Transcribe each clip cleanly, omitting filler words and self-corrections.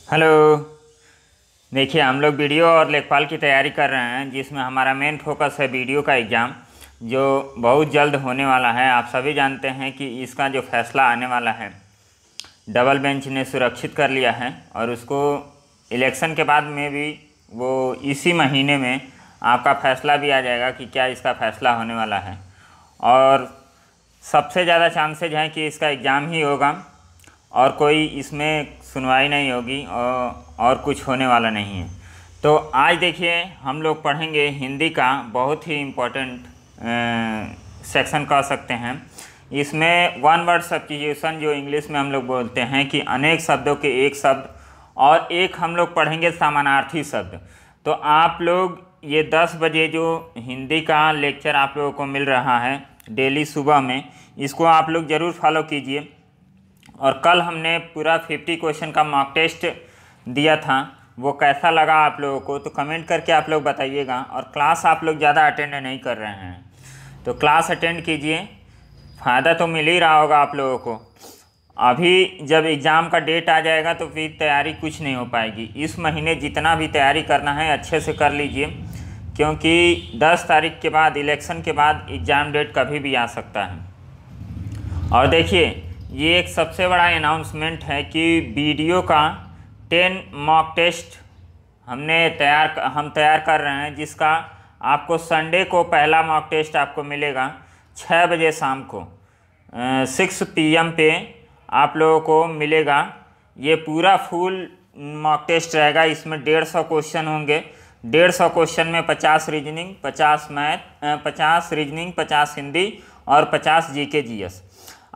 Hello. देखिए, हम लोग वीडियो और लेखपाल की तैयारी कर रहे हैं, जिसमें हमारा मेन फोकस है वीडियो का एग्ज़ाम, जो बहुत जल्द होने वाला है। आप सभी जानते हैं कि इसका जो फैसला आने वाला है, डबल बेंच ने सुरक्षित कर लिया है और उसको इलेक्शन के बाद में भी वो इसी महीने में आपका फैसला भी आ जाएगा कि क्या इसका फैसला होने वाला है। और सबसे ज़्यादा चांसेज हैं कि इसका एग्ज़ाम ही होगा और कोई इसमें सुनवाई नहीं होगी और कुछ होने वाला नहीं है। तो आज देखिए, हम लोग पढ़ेंगे हिंदी का बहुत ही इम्पोर्टेंट सेक्शन कह सकते हैं। इसमें वन वर्ड सब्स्टिट्यूशन, जो इंग्लिश में हम लोग बोलते हैं कि अनेक शब्दों के एक शब्द, और एक हम लोग पढ़ेंगे समानार्थी शब्द। तो आप लोग ये 10 बजे जो हिंदी का लेक्चर आप लोगों को मिल रहा है डेली सुबह में, इसको आप लोग ज़रूर फॉलो कीजिए। और कल हमने पूरा 50 क्वेश्चन का मॉक टेस्ट दिया था, वो कैसा लगा आप लोगों को तो कमेंट करके आप लोग बताइएगा। और क्लास आप लोग ज़्यादा अटेंड नहीं कर रहे हैं तो क्लास अटेंड कीजिए, फ़ायदा तो मिल ही रहा होगा आप लोगों को। अभी जब एग्ज़ाम का डेट आ जाएगा तो फिर तैयारी कुछ नहीं हो पाएगी। इस महीने जितना भी तैयारी करना है अच्छे से कर लीजिए, क्योंकि 10 तारीख के बाद, इलेक्शन के बाद एग्ज़ाम डेट कभी भी आ सकता है। और देखिए, ये एक सबसे बड़ा अनाउंसमेंट है कि वीडियो का 10 मॉक टेस्ट हम तैयार कर रहे हैं, जिसका आपको संडे को पहला मॉक टेस्ट आपको मिलेगा 6 बजे शाम को 6 PM पे आप लोगों को मिलेगा। ये पूरा फुल मॉक टेस्ट रहेगा। इसमें 150 क्वेश्चन होंगे। 150 क्वेश्चन में 50 रीजनिंग, 50 मैथ, 50 रीजनिंग, 50 हिंदी और 50 GK GS।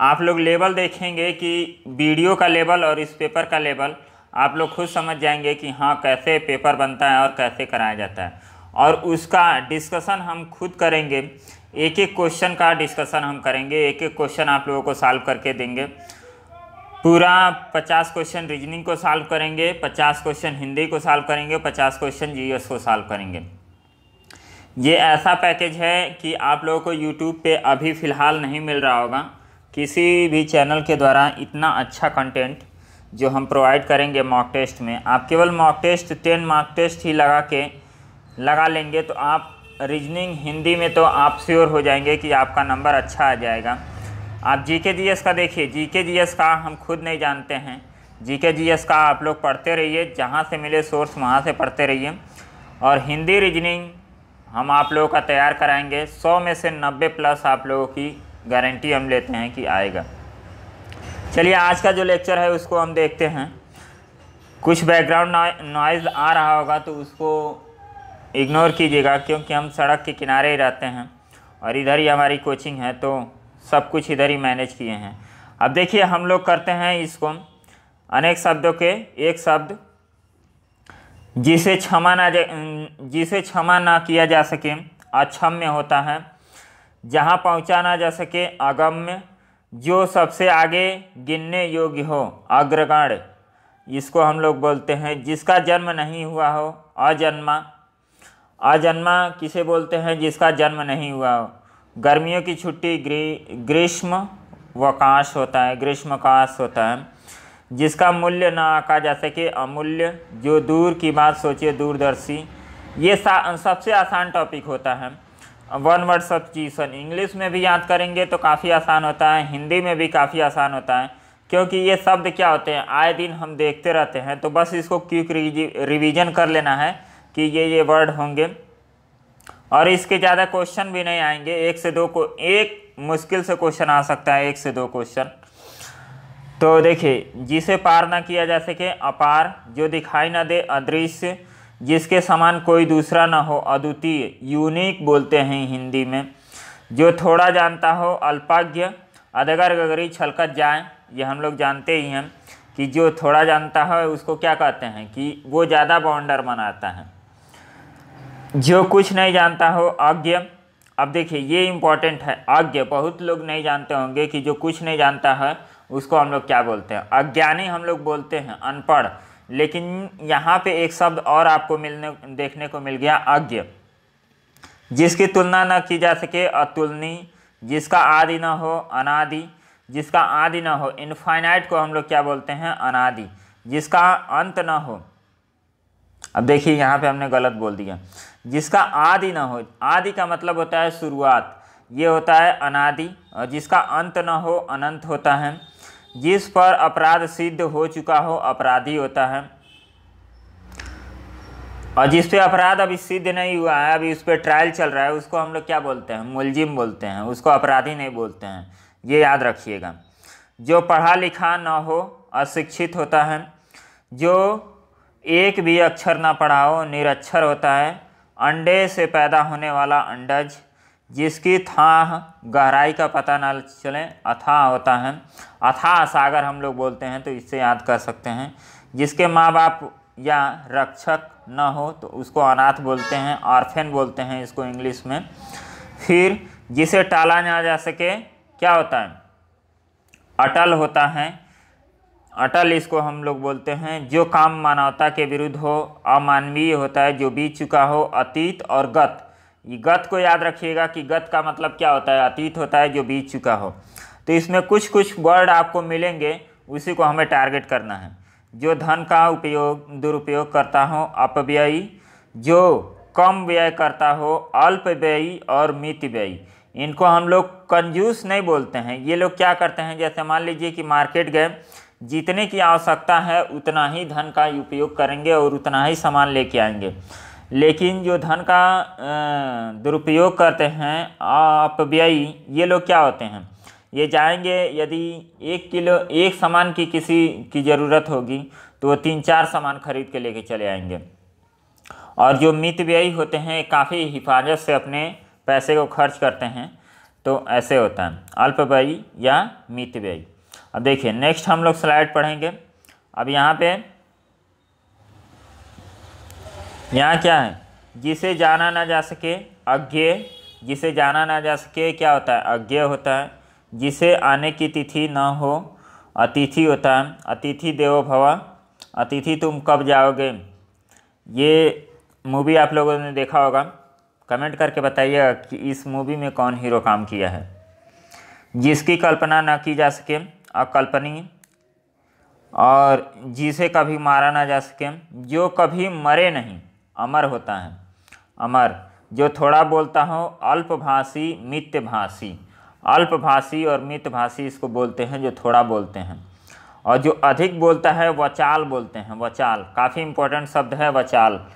आप लोग लेवल देखेंगे कि वीडियो का लेवल और इस पेपर का लेवल, आप लोग खुद समझ जाएंगे कि हाँ कैसे पेपर बनता है और कैसे कराया जाता है। और उसका डिस्कशन हम खुद करेंगे, एक एक क्वेश्चन का डिस्कशन हम करेंगे, एक एक क्वेश्चन आप लोगों को सॉल्व करके देंगे। पूरा 50 क्वेश्चन रीजनिंग को सॉल्व करेंगे, 50 क्वेश्चन हिंदी को सॉल्व करेंगे, 50 क्वेश्चन GS को सॉल्व करेंगे। ये ऐसा पैकेज है कि आप लोगों को यूट्यूब पे अभी फ़िलहाल नहीं मिल रहा होगा किसी भी चैनल के द्वारा। इतना अच्छा कंटेंट जो हम प्रोवाइड करेंगे मॉक टेस्ट में, आप केवल मॉक टेस्ट 10 मॉक टेस्ट ही लगा लेंगे तो आप रीजनिंग हिंदी में तो आप श्योर हो जाएंगे कि आपका नंबर अच्छा आ जाएगा। आप GK GS का देखिए, GK GS का हम खुद नहीं जानते हैं। GK GS का आप लोग पढ़ते रहिए, जहाँ से मिले सोर्स वहाँ से पढ़ते रहिए। और हिंदी रीजनिंग हम आप लोगों का तैयार कराएंगे। 100 में से 90+ आप लोगों की गारंटी हम लेते हैं कि आएगा। चलिए, आज का जो लेक्चर है उसको हम देखते हैं। कुछ बैकग्राउंड नॉइज़ आ रहा होगा तो उसको इग्नोर कीजिएगा, क्योंकि हम सड़क के किनारे ही रहते हैं और इधर ही हमारी कोचिंग है, तो सब कुछ इधर ही मैनेज किए हैं। अब देखिए, हम लोग करते हैं इसको अनेक शब्दों के एक शब्द, जिसे क्षमा ना किया जा सके अक्षम्य होता है, जहाँ पहुँचा ना जा सके अगम्य, जो सबसे आगे गिनने योग्य हो अग्रगण्य, इसको हम लोग बोलते हैं। जिसका जन्म नहीं हुआ हो अजन्मा, अजन्मा किसे बोलते हैं? जिसका जन्म नहीं हुआ हो। गर्मियों की छुट्टी ग्रीष्मावकाश होता है, ग्रीष्मावकाश होता है। जिसका मूल्य ना आंका जा सके अमूल्य, जो दूर की बात सोचे दूरदर्शी। ये सबसे आसान टॉपिक होता है। वन वर्ड सब्स्टिट्यूशन इंग्लिश में भी याद करेंगे तो काफ़ी आसान होता है, हिंदी में भी काफ़ी आसान होता है, क्योंकि ये शब्द क्या होते हैं आए दिन हम देखते रहते हैं। तो बस इसको क्विक रिवीजन कर लेना है कि ये वर्ड होंगे, और इसके ज़्यादा क्वेश्चन भी नहीं आएंगे। 1 से 2 को एक मुश्किल से क्वेश्चन आ सकता है, 1 से 2 क्वेश्चन। तो देखिए, जिसे पार ना किया जा सके अपार, जो दिखाई ना दे अदृश्य, जिसके समान कोई दूसरा ना हो अद्वितीय, यूनिक बोलते हैं हिंदी में। जो थोड़ा जानता हो अल्पज्ञ, अधगर गगरी छलकत जाए, ये हम लोग जानते ही हैं कि जो थोड़ा जानता है उसको क्या कहते हैं कि वो ज़्यादा बाउंडर बनाता है। जो कुछ नहीं जानता हो अज्ञ। अब देखिए, ये इम्पॉर्टेंट है, अज्ञ बहुत लोग नहीं जानते होंगे कि जो कुछ नहीं जानता है उसको हम लोग क्या बोलते हैं? अज्ञानी हम लोग बोलते हैं, अनपढ़। लेकिन यहाँ पे एक शब्द और आपको देखने को मिल गया, अज्ञ। जिसकी तुलना न की जा सके अतुलनीय, जिसका आदि न हो अनादि, जिसका आदि न हो इनफाइनाइट को हम लोग क्या बोलते हैं? अनादि। जिसका अंत न हो। अब देखिए यहाँ पे हमने गलत बोल दिया, जिसका आदि ना हो। आदि का मतलब होता है शुरुआत, ये होता है अनादि। और जिसका अंत ना हो अनंत होता है। जिस पर अपराध सिद्ध हो चुका हो अपराधी होता है। और जिस पे अपराध अभी सिद्ध नहीं हुआ है, अभी उस पर ट्रायल चल रहा है, उसको हम लोग क्या बोलते हैं? मुलजिम बोलते हैं, उसको अपराधी नहीं बोलते हैं, ये याद रखिएगा। जो पढ़ा लिखा ना हो अशिक्षित होता है। जो एक भी अक्षर ना पढ़ा हो निरक्षर होता है। अंडे से पैदा होने वाला अंडज। जिसकी थाह गहराई का पता ना चले अथाह होता है। अथाह सागर हम लोग बोलते हैं, तो इससे याद कर सकते हैं। जिसके माँ बाप या रक्षक न हो तो उसको अनाथ बोलते हैं, ऑर्फेन बोलते हैं इसको इंग्लिश में। फिर जिसे टाला ना जा सके क्या होता है? अटल होता है। अटल इसको हम लोग बोलते हैं। जो काम मानवता के विरुद्ध हो अमानवीय होता है। जो बीत चुका हो अतीत और गत। ये गत को याद रखिएगा कि गत का मतलब क्या होता है? अतीत होता है जो बीत चुका हो। तो इसमें कुछ कुछ वर्ड आपको मिलेंगे, उसी को हमें टारगेट करना है। जो धन का दुरुपयोग करता हो अपव्ययी। जो कम व्यय करता हो अल्प व्ययी और मित व्ययी। इनको हम लोग कंजूस नहीं बोलते हैं। ये लोग क्या करते हैं, जैसे मान लीजिए कि मार्केट गए, जितने की आवश्यकता है उतना ही धन का उपयोग करेंगे और उतना ही सामान लेके आएंगे। लेकिन जो धन का दुरुपयोग करते हैं अपव्ययी, ये लोग क्या होते हैं? ये जाएंगे, यदि 1 किलो एक सामान की किसी की ज़रूरत होगी तो वो 3-4 सामान खरीद के लेके चले आएंगे। और जो मितव्ययी होते हैं काफ़ी हिफाजत से अपने पैसे को खर्च करते हैं, तो ऐसे होता है अल्पव्ययी या मितव्ययी। अब देखिए नेक्स्ट हम लोग स्लाइड पढ़ेंगे। अब यहाँ क्या है? जिसे जाना ना जा सके अज्ञेय। जिसे जाना ना जा सके क्या होता है? अज्ञेय होता है। जिसे आने की तिथि न हो अतिथि होता है। अतिथि देवो भव। अतिथि तुम कब जाओगे? ये मूवी आप लोगों ने देखा होगा, कमेंट करके बताइएगा कि इस मूवी में कौन हीरो काम किया है। जिसकी कल्पना न की जा सके अकल्पनीय। और जिसे कभी मारा ना जा सके। जो कभी मरे नहीं अमर होता है। अमर। जो थोड़ा बोलता हो अल्पभाषी मितभाषी। अल्पभाषी और मितभाषी इसको बोलते हैं जो थोड़ा बोलते हैं। और जो अधिक बोलता है वचाल बोलते हैं। वचाल काफ़ी इंपॉर्टेंट शब्द है वचाल।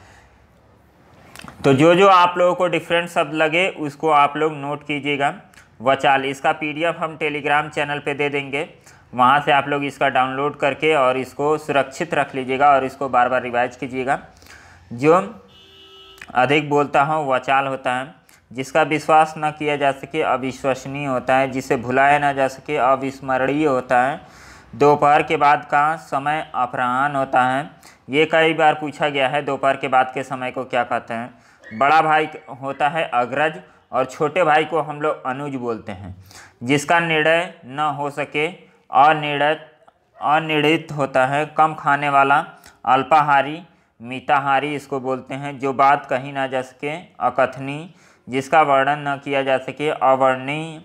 तो जो आप लोगों को डिफरेंट शब्द लगे उसको आप लोग नोट कीजिएगा। वचाल, इसका PDF हम टेलीग्राम चैनल पे दे देंगे, वहाँ से आप लोग इसका डाउनलोड करके और इसको सुरक्षित रख लीजिएगा और इसको बार बार रिवाइज कीजिएगा। जो अधिक बोलता हो वचाल होता है। जिसका विश्वास न किया जा सके अविश्वसनीय होता है। जिसे भुलाया ना जा सके अविस्मरणीय होता है। दोपहर के बाद का समय अपराह्न होता है। ये कई बार पूछा गया है, दोपहर के बाद के समय को क्या कहते हैं? बड़ा भाई होता है अग्रज और छोटे भाई को हम लोग अनुज बोलते हैं। जिसका निर्णय न हो सके अनिर्णित होता है। कम खाने वाला अल्पाहारी मिताहारी इसको बोलते हैं। जो बात कही ना जा सके अकथनीय। जिसका वर्णन न किया जा सके अवर्णनीय।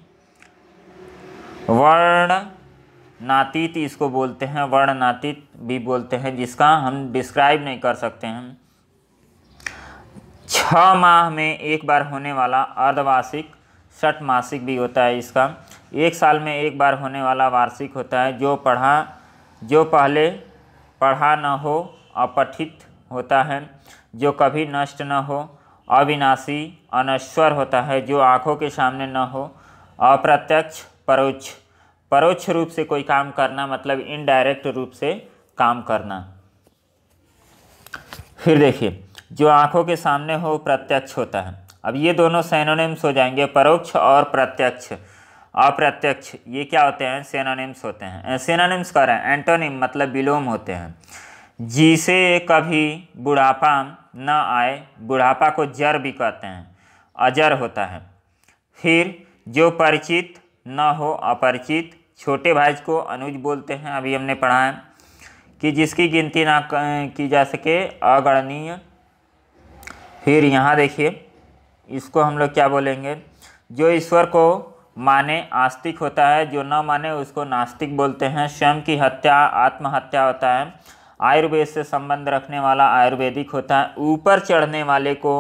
वर्णनातीत इसको बोलते हैं, वर्णनातीत भी बोलते हैं, जिसका हम डिस्क्राइब नहीं कर सकते हैं। 6 माह में एक बार होने वाला अर्धवार्षिक षटमासिक भी होता है इसका। 1 साल में एक बार होने वाला वार्षिक होता है। जो पहले पढ़ा न हो अपठित होता है। जो कभी नष्ट न हो अविनाशी अनश्वर होता है। जो आँखों के सामने न हो अप्रत्यक्ष परोक्ष। परोक्ष रूप से कोई काम करना मतलब इनडायरेक्ट रूप से काम करना। फिर देखिए जो आँखों के सामने हो प्रत्यक्ष होता है। अब ये दोनों सिनोनिम्स हो जाएंगे, परोक्ष और प्रत्यक्ष। अप्रत्यक्ष ये क्या होते हैं? सिनोनिम्स होते हैं। सिनोनिम्स कर रहे हैं, एंटोनिम मतलब विलोम होते हैं। जिसे कभी बुढ़ापा न आए, बुढ़ापा को जर भी कहते हैं, अजर होता है। फिर जो परिचित न हो अपरिचित। छोटे भाई को अनुज बोलते हैं, अभी हमने पढ़ा है। कि जिसकी गिनती ना की जा सके अगणनीय। फिर यहाँ देखिए इसको हम लोग क्या बोलेंगे? जो ईश्वर को माने आस्तिक होता है। जो न माने उसको नास्तिक बोलते हैं। स्वयं की हत्या आत्महत्या होता है। आयुर्वेद से संबंध रखने वाला आयुर्वेदिक होता है। ऊपर चढ़ने वाले को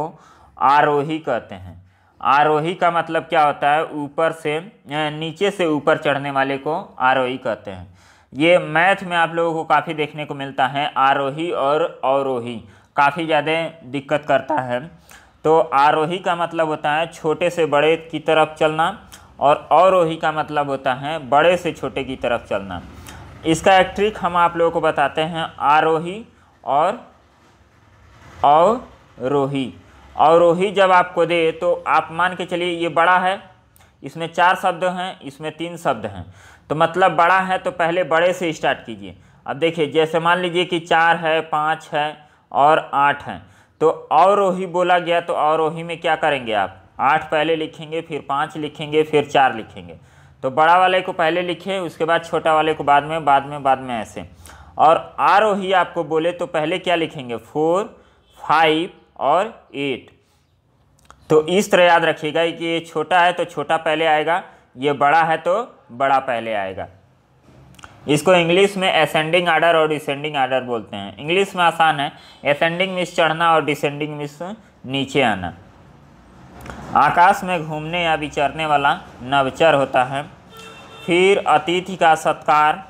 आरोही कहते हैं। आरोही का मतलब क्या होता है, ऊपर से नीचे से ऊपर चढ़ने वाले को आरोही कहते हैं। ये मैथ में आप लोगों को काफ़ी देखने को मिलता है, आरोही और अवरोही काफ़ी ज़्यादा दिक्कत करता है। तो आरोही का मतलब होता है छोटे से बड़े की तरफ चलना, और अवरोही का मतलब होता है बड़े से छोटे की तरफ चलना। इसका एक ट्रिक हम आप लोगों को बताते हैं, आरोही और अवरोही। अवरोही जब आपको दे तो आप मान के चलिए ये बड़ा है, इसमें 4 शब्द हैं, इसमें 3 शब्द हैं, तो मतलब बड़ा है तो पहले बड़े से स्टार्ट कीजिए। अब देखिए जैसे मान लीजिए कि 4 है, 5 है और 8 है, तो अवरोही बोला गया तो अवरोही में क्या करेंगे आप, 8 पहले लिखेंगे, फिर 5 लिखेंगे, फिर 4 लिखेंगे। तो बड़ा वाले को पहले लिखें, उसके बाद छोटा वाले को बाद में ऐसे। और आरोही आपको बोले तो पहले क्या लिखेंगे, 4, 5 और 8। तो इस तरह याद रखिएगा कि ये छोटा है तो छोटा पहले आएगा, ये बड़ा है तो बड़ा पहले आएगा। इसको इंग्लिश में असेंडिंग आर्डर और डिसेंडिंग आर्डर बोलते हैं। इंग्लिश में आसान है, असेंडिंग मीन्स चढ़ना और डिसेंडिंग मीन्स नीचे आना। आकाश में घूमने या विचरने वाला नभचर होता है। फिर अतिथि का सत्कार,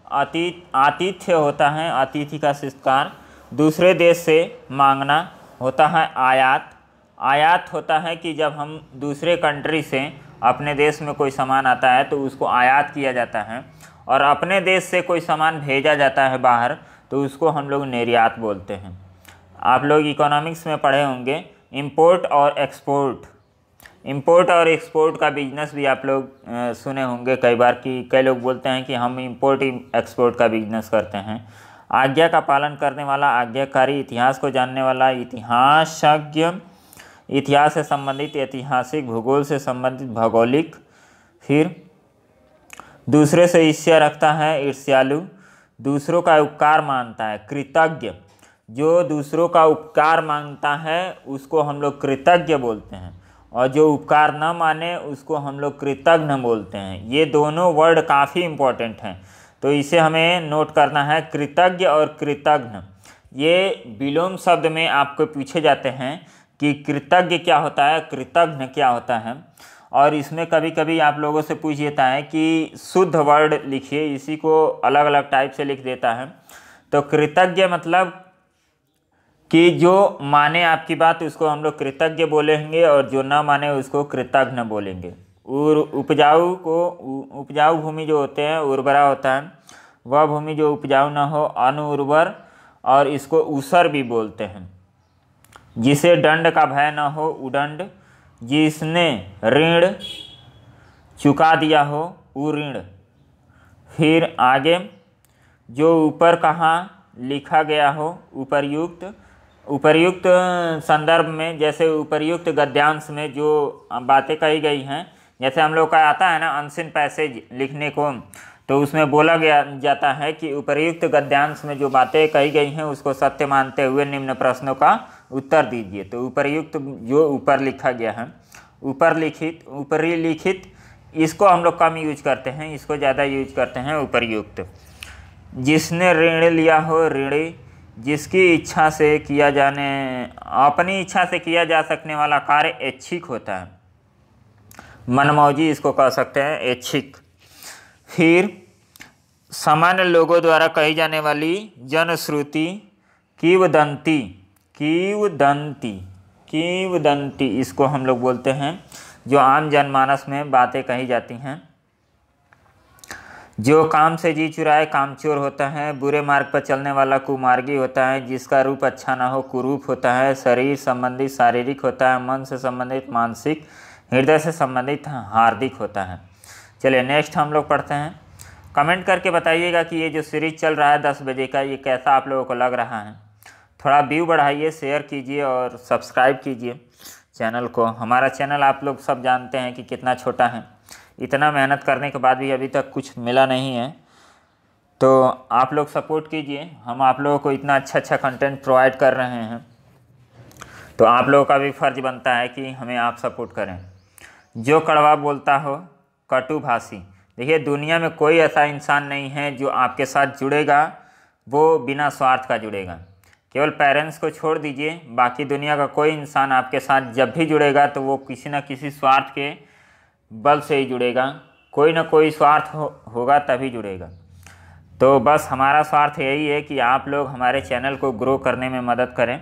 आतिथ्य होता है, अतिथि का सत्कार। दूसरे देश से मांगना होता है आयात। आयात होता है कि जब हम दूसरे कंट्री से अपने देश में कोई सामान आता है तो उसको आयात किया जाता है, और अपने देश से कोई सामान भेजा जाता है बाहर तो उसको हम लोग निर्यात बोलते हैं। आप लोग इकोनॉमिक्स में पढ़े होंगे इंपोर्ट और एक्सपोर्ट। इंपोर्ट और एक्सपोर्ट का बिजनेस भी आप लोग सुने होंगे कई बार कि कई लोग बोलते हैं कि हम इंपोर्ट एक्सपोर्ट का बिजनेस करते हैं। आज्ञा का पालन करने वाला आज्ञाकारी, इतिहास को जानने वाला इतिहासज्ञ, इतिहास से संबंधित ऐतिहासिक, भूगोल से संबंधित भौगोलिक। फिर दूसरे से ईर्ष्या रखता है ईर्ष्यालु, दूसरों का उपकार मानता है कृतज्ञ। जो दूसरों का उपकार मांगता है उसको हम लोग कृतज्ञ बोलते हैं, और जो उपकार न माने उसको हम लोग कृतज्ञ बोलते हैं। ये दोनों वर्ड काफ़ी इम्पोर्टेंट हैं, तो इसे हमें नोट करना है, कृतज्ञ और कृतज्ञ। ये विलोम शब्द में आपको पूछे जाते हैं कि कृतज्ञ क्या होता है, कृतज्ञ क्या होता है। और इसमें कभी कभी आप लोगों से पूछ देता है कि शुद्ध वर्ड लिखिए, इसी को अलग अलग टाइप से लिख देता है। तो कृतज्ञ मतलब कि जो माने आपकी बात उसको हम लोग कृतज्ञ बोलेंगे, और जो ना माने उसको कृतज्ञ बोलेंगे। उपजाऊ भूमि जो होते हैं उर्वरा होता है, वह भूमि जो उपजाऊ ना हो अनुर्वर, और इसको ऊसर भी बोलते हैं। जिसे दंड का भय न हो उदंड, जिसने ऋण चुका दिया हो उऋण। फिर आगे जो ऊपर कहाँ लिखा गया हो उपर्युक्त, उपर्युक्त संदर्भ में, जैसे उपर्युक्त गद्यांश में जो बातें कही गई हैं, जैसे हम लोग का आता है ना अनसीन पैसेज लिखने को, तो उसमें बोला गया जाता है कि उपर्युक्त गद्यांश में जो बातें कही गई हैं उसको सत्य मानते हुए निम्न प्रश्नों का उत्तर दीजिए। तो उपर्युक्त जो ऊपर लिखा गया है, ऊपर लिखित, ऊपरी लिखित, इसको हम लोग कम यूज करते हैं, इसको ज़्यादा यूज करते हैं उपर्युक्त। जिसने ऋण लिया हो ऋणी, जिसकी इच्छा से किया जाने, अपनी इच्छा से किया जा सकने वाला कार्य ऐच्छिक होता है, मनमौजी इसको कह सकते हैं, ऐच्छिक। फिर सामान्य लोगों द्वारा कही जाने वाली जनश्रुति किंवदंती, किंवदंती, किंवदंती इसको हम लोग बोलते हैं, जो आम जनमानस में बातें कही जाती हैं। जो काम से जी चुराए कामचोर होता है, बुरे मार्ग पर चलने वाला कुमार्गी होता है, जिसका रूप अच्छा ना हो कुरूप होता है, शरीर संबंधित शारीरिक होता है, मन से संबंधित मानसिक, हृदय से संबंधित हार्दिक होता है। चलिए नेक्स्ट हम लोग पढ़ते हैं। कमेंट करके बताइएगा कि ये जो सीरीज चल रहा है 10 बजे का, ये कैसा आप लोगों को लग रहा है। थोड़ा व्यू बढ़ाइए, शेयर कीजिए और सब्सक्राइब कीजिए चैनल को। हमारा चैनल आप लोग सब जानते हैं कि कितना छोटा है, इतना मेहनत करने के बाद भी अभी तक कुछ मिला नहीं है, तो आप लोग सपोर्ट कीजिए। हम आप लोगों को इतना अच्छा कंटेंट प्रोवाइड कर रहे हैं, तो आप लोगों का भी फ़र्ज बनता है कि हमें आप सपोर्ट करें। जो कड़वा बोलता हो कटुभाषी, देखिए दुनिया में कोई ऐसा इंसान नहीं है जो आपके साथ जुड़ेगा वो बिना स्वार्थ का जुड़ेगा। केवल पेरेंट्स को छोड़ दीजिए, बाकी दुनिया का कोई इंसान आपके साथ जब भी जुड़ेगा तो वो किसी न किसी स्वार्थ के बल से ही जुड़ेगा, कोई ना कोई स्वार्थ होगा तभी जुड़ेगा। तो बस हमारा स्वार्थ यही है कि आप लोग हमारे चैनल को ग्रो करने में मदद करें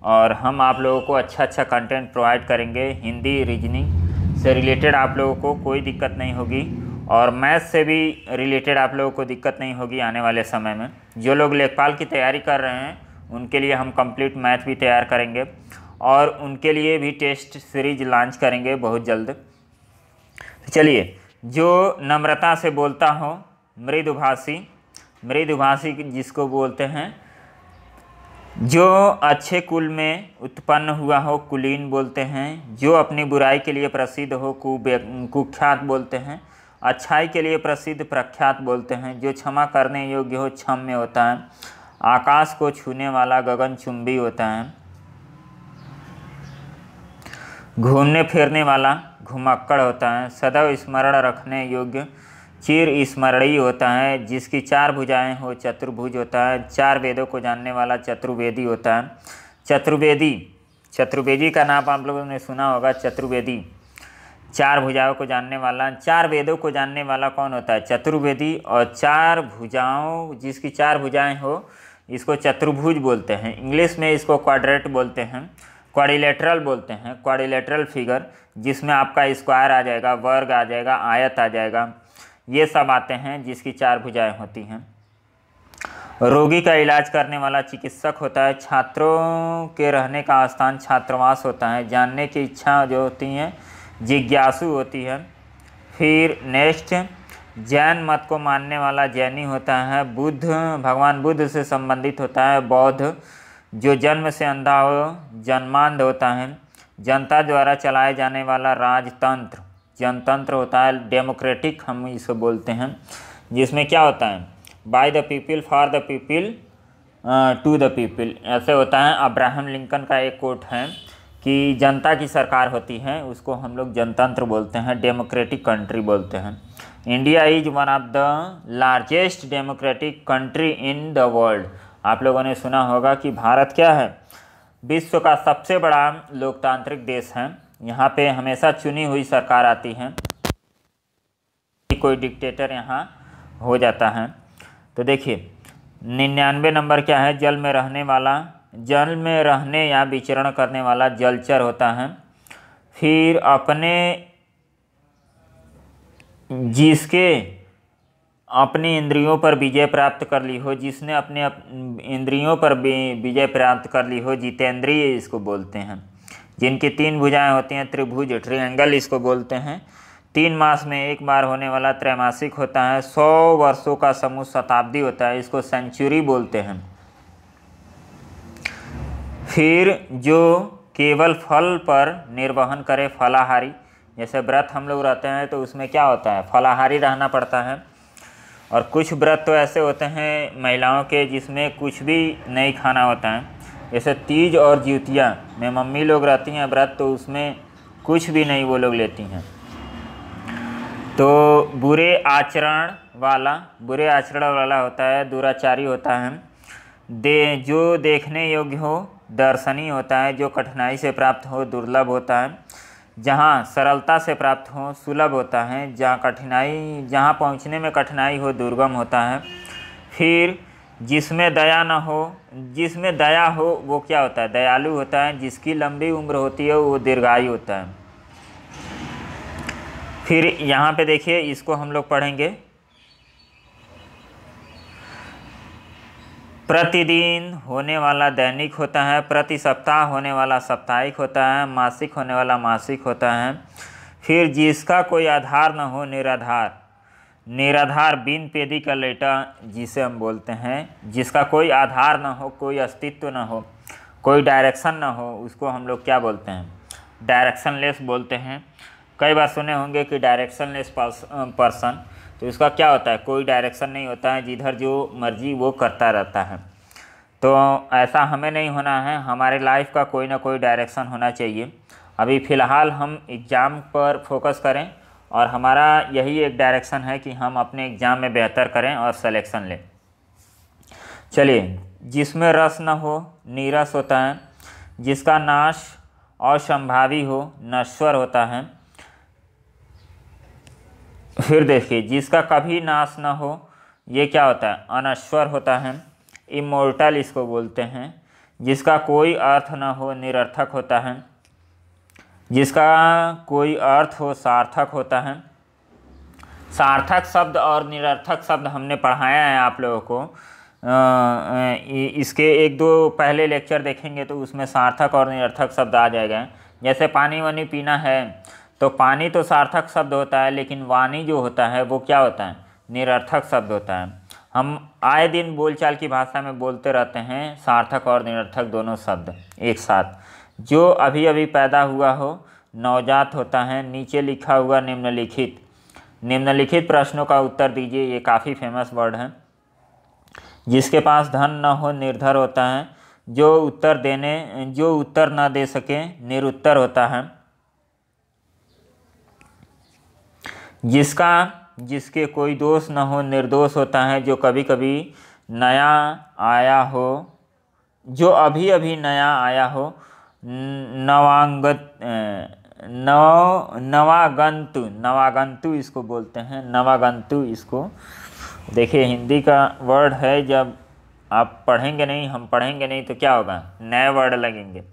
और हम आप लोगों को अच्छा कंटेंट प्रोवाइड करेंगे। हिंदी रीजनिंग से रिलेटेड आप लोगों को कोई दिक्कत नहीं होगी और मैथ से भी रिलेटेड आप लोगों को दिक्कत नहीं होगी आने वाले समय में। जो लोग लेखपाल की तैयारी कर रहे हैं उनके लिए हम कंप्लीट मैथ भी तैयार करेंगे और उनके लिए भी टेस्ट सीरीज लॉन्च करेंगे बहुत जल्द। चलिए, जो नम्रता से बोलता हो, मृदुभाषी जिसको बोलते हैं, जो अच्छे कुल में उत्पन्न हुआ हो कुलीन बोलते हैं, जो अपनी बुराई के लिए प्रसिद्ध हो कुख्यात बोलते हैं, अच्छाई के लिए प्रसिद्ध प्रख्यात बोलते हैं, जो क्षमा करने योग्य हो क्षम्य होता है, आकाश को छूने वाला गगनचुंबी होता है, घूमने फिरने वाला घुमक्कड़ होता है, सदैव स्मरण रखने योग्य चिर स्मरणीय होता है, जिसकी 4 भुजाएं हो चतुर्भुज होता है, 4 वेदों को जानने वाला चतुर्वेदी होता है। चतुर्वेदी का नाम आप लोगों ने सुना होगा, चतुर्वेदी 4 भुजाओं को जानने वाला, 4 वेदों को जानने वाला कौन होता है? चतुर्वेदी। और 4 भुजाओं, जिसकी 4 भुजाएं हो इसको चतुर्भुज बोलते हैं। इंग्लिश में इसको क्वाड्रेट बोलते हैं, क्वाड्रिलेटरल बोलते हैं, क्वाड्रिलेटरल फिगर, जिसमें आपका स्क्वायर आ जाएगा, वर्ग आ जाएगा, आयत आ जाएगा, ये सब आते हैं जिसकी 4 भुजाएं होती हैं। रोगी का इलाज करने वाला चिकित्सक होता है, छात्रों के रहने का स्थान छात्रावास होता है, जानने की इच्छा जो होती है जिज्ञासु होती है। फिर नेक्स्ट, जैन मत को मानने वाला जैनी होता है, बुद्ध भगवान बुद्ध से संबंधित होता है, बौद्ध जो जन्म से अंधा हो जन्मांध होता है, जनता द्वारा चलाए जाने वाला राजतंत्र जनतंत्र होता है, डेमोक्रेटिक हम इसे बोलते हैं, जिसमें क्या होता है by the people for the people to the people, ऐसे होता है। अब्राहम लिंकन का एक कोट है कि जनता की सरकार होती है उसको हम लोग जनतंत्र बोलते हैं, डेमोक्रेटिक कंट्री बोलते हैं। India is one of the largest democratic country in the world. आप लोगों ने सुना होगा कि भारत क्या है? विश्व का सबसे बड़ा लोकतांत्रिक देश है। यहाँ पे हमेशा चुनी हुई सरकार आती है, कोई डिक्टेटर यहाँ हो जाता है। तो देखिए 99 नंबर क्या है? जल में रहने वाला, जल में रहने या विचरण करने वाला जलचर होता है। फिर अपने जिसके अपनी इंद्रियों पर विजय प्राप्त कर ली हो, जिसने अपने इंद्रियों पर विजय प्राप्त कर ली हो, जितेंद्रिय इसको बोलते हैं। जिनकी 3 भुजाएं होती हैं, त्रिभुज ट्रायंगल इसको बोलते हैं। 3 मास में एक बार होने वाला त्रैमासिक होता है। 100 वर्षों का समूह शताब्दी होता है, इसको सेंचुरी बोलते हैं। फिर जो केवल फल पर निर्वहन करे, फलाहारी, जैसे व्रत हम लोग रहते हैं तो उसमें क्या होता है? फलाहारी रहना पड़ता है। और कुछ व्रत तो ऐसे होते हैं महिलाओं के जिसमें कुछ भी नहीं खाना होता है, जैसे तीज और ज्योतिया में मम्मी लोग रहती हैं व्रत, तो उसमें कुछ भी नहीं वो लोग लेती हैं। तो बुरे आचरण वाला होता है, दुराचारी होता है। जो देखने योग्य हो दर्शनीय होता है, जो कठिनाई से प्राप्त हो दुर्लभ होता है, जहाँ सरलता से प्राप्त हो सुलभ होता है, जहाँ पहुँचने में कठिनाई हो दुर्गम होता है। फिर जिसमें दया हो वो क्या होता है? दयालु होता है। जिसकी लंबी उम्र होती है वो दीर्घायु होता है। फिर यहाँ पे देखिए, इसको हम लोग पढ़ेंगे। प्रतिदिन होने वाला दैनिक होता है, प्रति सप्ताह होने वाला साप्ताहिक होता है, मासिक होने वाला मासिक होता है। फिर जिसका कोई आधार न हो निराधार बिन पेदी का लेटा जिसे हम बोलते हैं, जिसका कोई आधार न हो, कोई अस्तित्व न हो, कोई डायरेक्शन न हो, उसको हम लोग क्या बोलते हैं? डायरेक्शनलेस बोलते हैं। कई बार सुने होंगे कि डायरेक्शनलेस पर्सन, तो इसका क्या होता है? कोई डायरेक्शन नहीं होता है, जिधर जो मर्जी वो करता रहता है। तो ऐसा हमें नहीं होना है, हमारे लाइफ का कोई ना कोई डायरेक्शन होना चाहिए। अभी फ़िलहाल हम एग्ज़ाम पर फोकस करें और हमारा यही एक डायरेक्शन है कि हम अपने एग्ज़ाम में बेहतर करें और सिलेक्शन लें। चलिए, जिसमें रस न हो नीरस होता है, जिसका नाश असंभावी हो नश्वर होता है। फिर देखिए, जिसका कभी नाश न हो ये क्या होता है, अनश्वर होता है, इमोर्टल इसको बोलते हैं। जिसका कोई अर्थ न हो निरर्थक होता है, जिसका कोई अर्थ हो सार्थक होता है। सार्थक शब्द और निरर्थक शब्द हमने पढ़ाया है आप लोगों को। इसके एक दो पहले लेक्चर देखेंगे तो उसमें सार्थक और निरर्थक शब्द आ जाएगा। जैसे पानी वानी पीना है तो पानी तो सार्थक शब्द होता है, लेकिन वाणी जो होता है वो क्या होता है, निरर्थक शब्द होता है। हम आए दिन बोलचाल की भाषा में बोलते रहते हैं सार्थक और निरर्थक दोनों शब्द एक साथ। जो अभी अभी पैदा हुआ हो नवजात होता है। नीचे लिखा हुआ निम्नलिखित प्रश्नों का उत्तर दीजिए, ये काफ़ी फेमस वर्ड है। जिसके पास धन न हो निर्धर होता है, जो उत्तर न दे सके निरुत्तर होता है। जिसके कोई दोष न हो निर्दोष होता है, जो कभी कभी नया आया हो, जो अभी अभी नया आया हो नवागंतु इसको बोलते हैं, नवागंतु इसको। देखिए हिंदी का वर्ड है, जब आप पढ़ेंगे नहीं, हम पढ़ेंगे नहीं तो क्या होगा, नए वर्ड लगेंगे।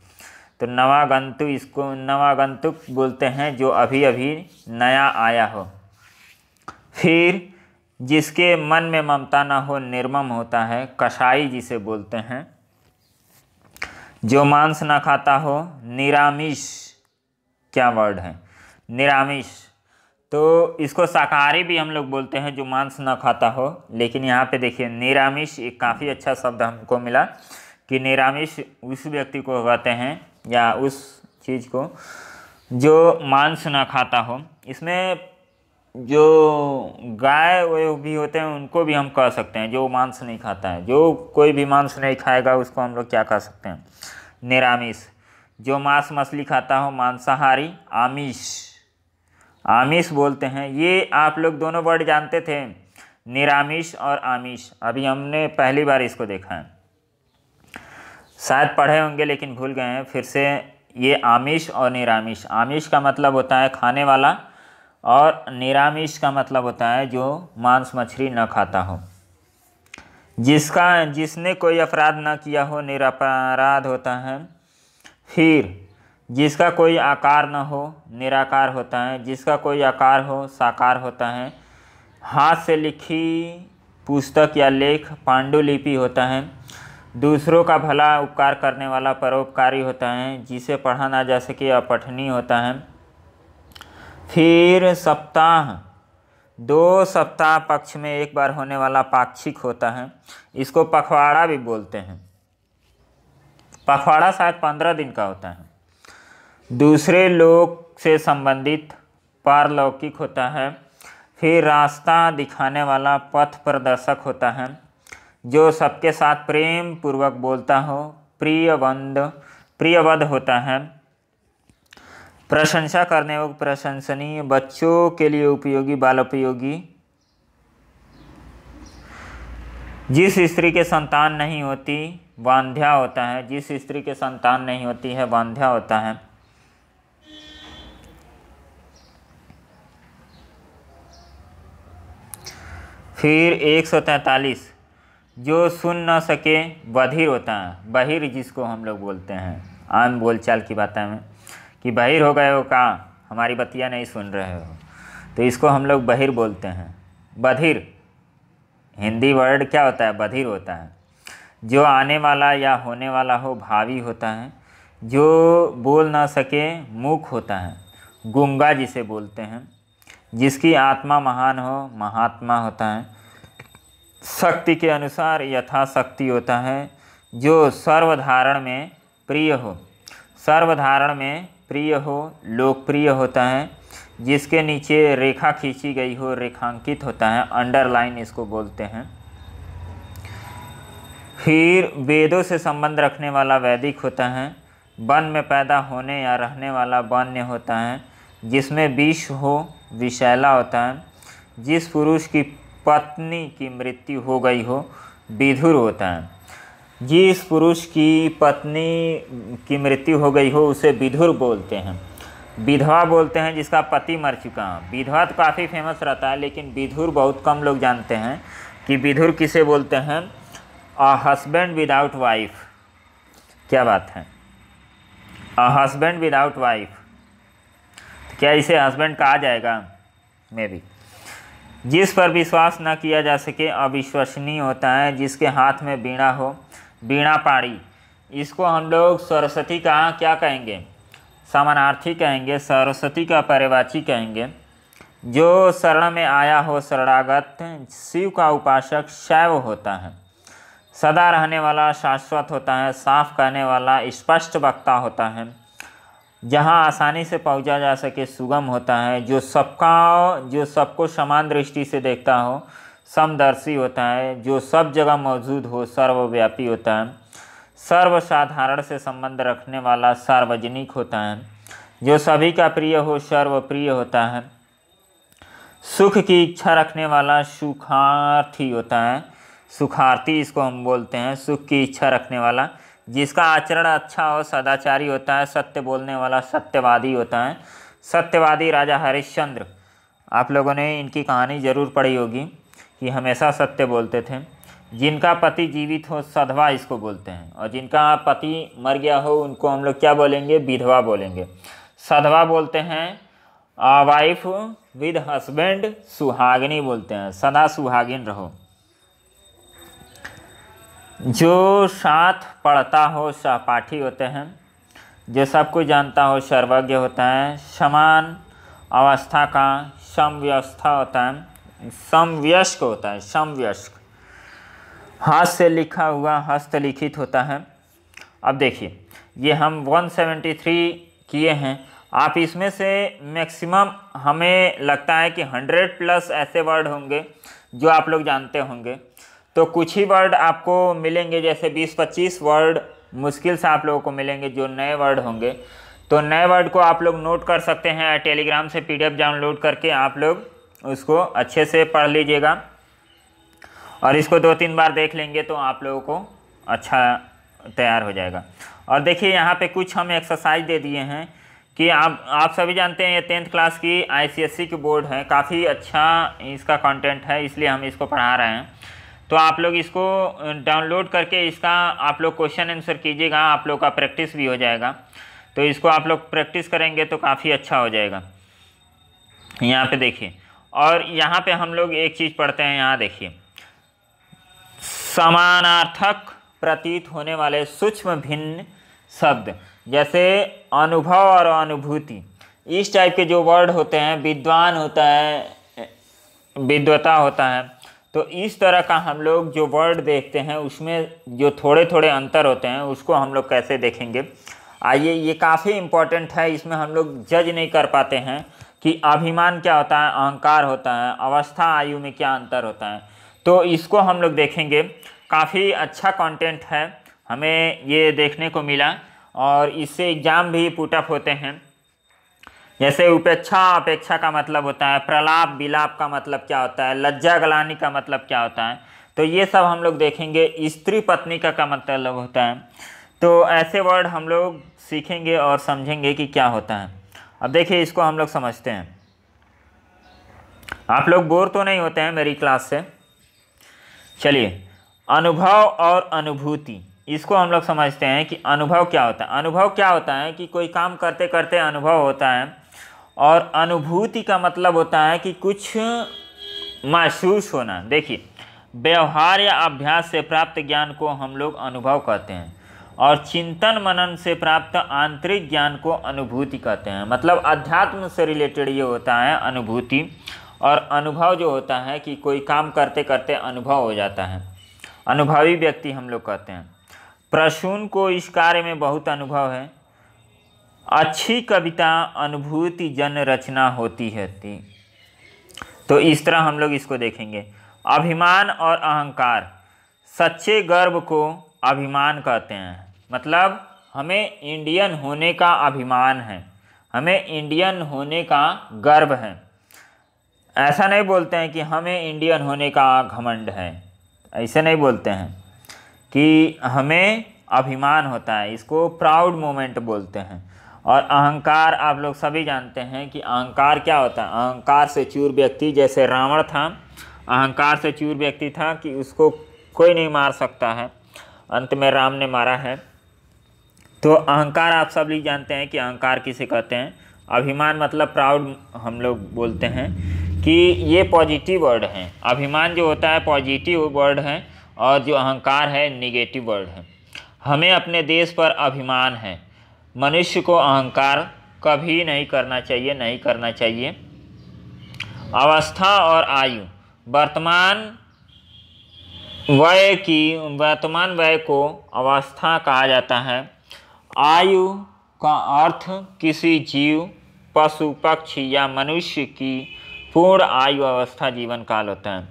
तो नवागंतुक बोलते हैं जो अभी अभी नया आया हो। फिर जिसके मन में ममता ना हो निर्मम होता है, कसाई जिसे बोलते हैं। जो मांस ना खाता हो निरामिष, क्या वर्ड है, निरामिष। तो इसको शाकाहारी भी हम लोग बोलते हैं जो मांस ना खाता हो, लेकिन यहाँ पे देखिए निरामिष एक काफ़ी अच्छा शब्द हमको मिला कि निरामिष उस व्यक्ति को कहते हैं या उस चीज़ को जो मांस ना खाता हो। इसमें जो गाय वो भी होते हैं उनको भी हम कह सकते हैं जो मांस नहीं खाता है। जो कोई भी मांस नहीं खाएगा उसको हम लोग क्या कह सकते हैं, निरामिष। जो मांस मछली खाता हो मांसाहारी, आमिष बोलते हैं। ये आप लोग दोनों वर्ड जानते थे, निरामिष और आमिष। अभी हमने पहली बार इसको देखा है, शायद पढ़े होंगे लेकिन भूल गए हैं। फिर से ये आमिष और निरामिष। आमिष का मतलब होता है खाने वाला और निरामिष का मतलब होता है जो मांस मछली न खाता हो। जिसने कोई अपराध न किया हो निरपराध होता है। फिर जिसका कोई आकार न हो निराकार होता है, जिसका कोई आकार हो साकार होता है। हाथ से लिखी पुस्तक या लेख पांडुलिपि होता है। दूसरों का भला उपकार करने वाला परोपकारी होता है। जिसे पढ़ा ना जा सके अपठनीय होता है। फिर सप्ताह, 2 सप्ताह पक्ष में एक बार होने वाला पाक्षिक होता है। इसको पखवाड़ा भी बोलते हैं। पखवाड़ा शायद 15 दिन का होता है। दूसरे लोक से संबंधित पारलौकिक होता है। फिर रास्ता दिखाने वाला पथ प्रदर्शक होता है। जो सबके साथ प्रेम पूर्वक बोलता हो प्रियवद होता है। प्रशंसा करने व प्रशंसनीय, बच्चों के लिए उपयोगी बालोपयोगी। जिस स्त्री के संतान नहीं होती वांध्या होता है। जिस स्त्री के संतान नहीं होती है वांध्या होता है। फिर 143, जो सुन न सके बधिर होता है। बहिर जिसको हम लोग बोलते हैं आम बोलचाल की बातें में कि बहिर हो गए हो, कहाँ हमारी बतिया नहीं सुन रहे हो, तो इसको हम लोग बहिर बोलते हैं। बधिर हिंदी वर्ड क्या होता है, बधिर होता है। जो आने वाला या होने वाला हो भावी होता है। जो बोल ना सके मूक होता है। गूंगा जिसे बोलते हैं। जिसकी आत्मा महान हो महात्मा होता है। शक्ति के अनुसार यथाशक्ति होता है। जो सर्वधारण में प्रिय हो लोकप्रिय होता है। जिसके नीचे रेखा खींची गई हो रेखांकित होता है, अंडरलाइन इसको बोलते हैं। फिर वेदों से संबंध रखने वाला वैदिक होता है। वन में पैदा होने या रहने वाला वन्य होता है। जिसमें विष हो विषैला होता है। जिस पुरुष की पत्नी की मृत्यु हो गई हो विधुर होता है। जिस पुरुष की पत्नी की मृत्यु हो गई हो उसे विधुर बोलते हैं। विधवा बोलते हैं जिसका पति मर चुका है। विधवा तो काफ़ी फेमस रहता है, लेकिन विधुर बहुत कम लोग जानते हैं कि विधुर किसे बोलते हैं। A husband without wife. क्या बात है, अ हस्बैंड विदाउट वाइफ। क्या इसे हस्बैंड कहा जाएगा? May be. जिस पर विश्वास न किया जा सके अविश्वसनीय होता है। जिसके हाथ में वीणा हो, वीणा पाड़ी। इसको हम लोग सरस्वती का क्या कहेंगे? समानार्थी कहेंगे, सरस्वती का पर्यवाची कहेंगे। जो शरण में आया हो शरणागत, शिव का उपासक शैव होता है। सदा रहने वाला शाश्वत होता है। साफ कहने वाला स्पष्ट वक्ता होता है। जहाँ आसानी से पहुँचा जा सके सुगम होता है। जो सबको समान दृष्टि से देखता हो समदर्शी होता है। जो सब जगह मौजूद हो सर्वव्यापी होता है। सर्वसाधारण से संबंध रखने वाला सार्वजनिक होता है। जो सभी का प्रिय हो सर्वप्रिय होता है। सुख की इच्छा रखने वाला सुखार्थी होता है। सुखार्थी इसको हम बोलते हैं, सुख की इच्छा रखने वाला। जिसका आचरण अच्छा हो सदाचारी होता है। सत्य बोलने वाला सत्यवादी होता है। सत्यवादी राजा हरिश्चंद्र, आप लोगों ने इनकी कहानी ज़रूर पढ़ी होगी कि हमेशा सत्य बोलते थे। जिनका पति जीवित हो सधवा इसको बोलते हैं, और जिनका पति मर गया हो उनको हम लोग क्या बोलेंगे? विधवा बोलेंगे। सधवा बोलते हैं वाइफ विद हस्बैंड। सुहागिनी बोलते हैं, सदा सुहागिन रहो। जो साथ पढ़ता हो सहपाठी होते हैं। जो सब कुछ जानता हो सर्वज्ञ होता है। समान अवस्था का समव्यस्था होता है, समवयस्क होता है, समवयस्क। हाथ से लिखा हुआ हस्तलिखित होता है। अब देखिए, ये हम 173 किए हैं। आप इसमें से मैक्सिमम हमें लगता है कि 100+ ऐसे वर्ड होंगे जो आप लोग जानते होंगे। तो कुछ ही वर्ड आपको मिलेंगे, जैसे 20-25 वर्ड मुश्किल से आप लोगों को मिलेंगे जो नए वर्ड होंगे। तो नए वर्ड को आप लोग नोट कर सकते हैं। टेलीग्राम से PDF डाउनलोड करके आप लोग उसको अच्छे से पढ़ लीजिएगा, और इसको 2-3 बार देख लेंगे तो आप लोगों को अच्छा तैयार हो जाएगा। और देखिए यहाँ पे कुछ हम एक्सरसाइज दे दिए हैं कि आप सभी जानते हैं ये 10th क्लास की ICSE की बोर्ड है। काफ़ी अच्छा इसका कंटेंट है, इसलिए हम इसको पढ़ा रहे हैं। तो आप लोग इसको डाउनलोड करके इसका आप लोग क्वेश्चन आंसर कीजिएगा। आप लोग का प्रैक्टिस भी हो जाएगा। तो इसको आप लोग प्रैक्टिस करेंगे तो काफ़ी अच्छा हो जाएगा। यहाँ पे देखिए, और यहाँ पे हम लोग एक चीज़ पढ़ते हैं। यहाँ देखिए, समानार्थक प्रतीत होने वाले सूक्ष्म भिन्न शब्द, जैसे अनुभव और अनुभूति, इस टाइप के जो वर्ड होते हैं। विद्वान होता है, विद्वता होता है। तो इस तरह का हम लोग जो वर्ड देखते हैं उसमें जो थोड़े थोड़े अंतर होते हैं उसको हम लोग कैसे देखेंगे। आइए, ये काफ़ी इम्पोर्टेंट है। इसमें हम लोग जज नहीं कर पाते हैं कि अभिमान क्या होता है, अहंकार होता है, अवस्था आयु में क्या अंतर होता है। तो इसको हम लोग देखेंगे। काफ़ी अच्छा कंटेंट है, हमें ये देखने को मिला, और इससे एग्ज़ाम भी पुटअप होते हैं। जैसे उपेक्षा अपेक्षा का मतलब होता है। प्रलाप विलाप का मतलब क्या होता है। लज्जा गलानी का मतलब क्या होता है। तो ये सब हम लोग देखेंगे। स्त्री पत्नी का मतलब होता है। तो ऐसे वर्ड हम लोग सीखेंगे और समझेंगे कि क्या होता है। अब देखिए, इसको हम लोग समझते हैं। आप लोग बोर तो नहीं होते हैं मेरी क्लास से? चलिए, अनुभव और अनुभूति, इसको हम लोग समझते हैं कि अनुभव क्या होता है। अनुभव क्या होता है कि कोई काम करते करते अनुभव होता है, और अनुभूति का मतलब होता है कि कुछ महसूस होना। देखिए, व्यवहार या अभ्यास से प्राप्त ज्ञान को हम लोग अनुभव कहते हैं, और चिंतन मनन से प्राप्त आंतरिक ज्ञान को अनुभूति कहते हैं। मतलब अध्यात्म से रिलेटेड ये होता है अनुभूति। और अनुभव जो होता है कि कोई काम करते करते अनुभव हो जाता है, अनुभवी व्यक्ति हम लोग कहते हैं। प्रसून को इस कार्य में बहुत अनुभव है। अच्छी कविता अनुभूति जन रचना होती है। तो इस तरह हम लोग इसको देखेंगे। अभिमान और अहंकार, सच्चे गर्व को अभिमान कहते हैं। मतलब हमें इंडियन होने का अभिमान है, हमें इंडियन होने का गर्व है। ऐसा नहीं बोलते हैं कि हमें इंडियन होने का घमंड है, ऐसे नहीं बोलते हैं। कि हमें अभिमान होता है, इसको प्राउड मोमेंट बोलते हैं। और अहंकार आप लोग सभी जानते हैं कि अहंकार क्या होता है। अहंकार से चूर व्यक्ति, जैसे रावण था, अहंकार से चूर व्यक्ति था कि उसको कोई नहीं मार सकता है, अंत में राम ने मारा है। तो अहंकार आप सभी जानते हैं कि अहंकार किसे कहते हैं। अभिमान मतलब प्राउड हम लोग बोलते हैं कि ये पॉजिटिव वर्ड हैं। अभिमान जो होता है पॉजिटिव वर्ड है और जो अहंकार है निगेटिव वर्ड है। हमें अपने देश पर अभिमान है। मनुष्य को अहंकार कभी नहीं करना चाहिए, नहीं करना चाहिए। अवस्था और आयु, वर्तमान वय को अवस्था कहा जाता है। आयु का अर्थ किसी जीव, पशु, पक्षी या मनुष्य की पूर्ण आयु अवस्था जीवन काल होता है।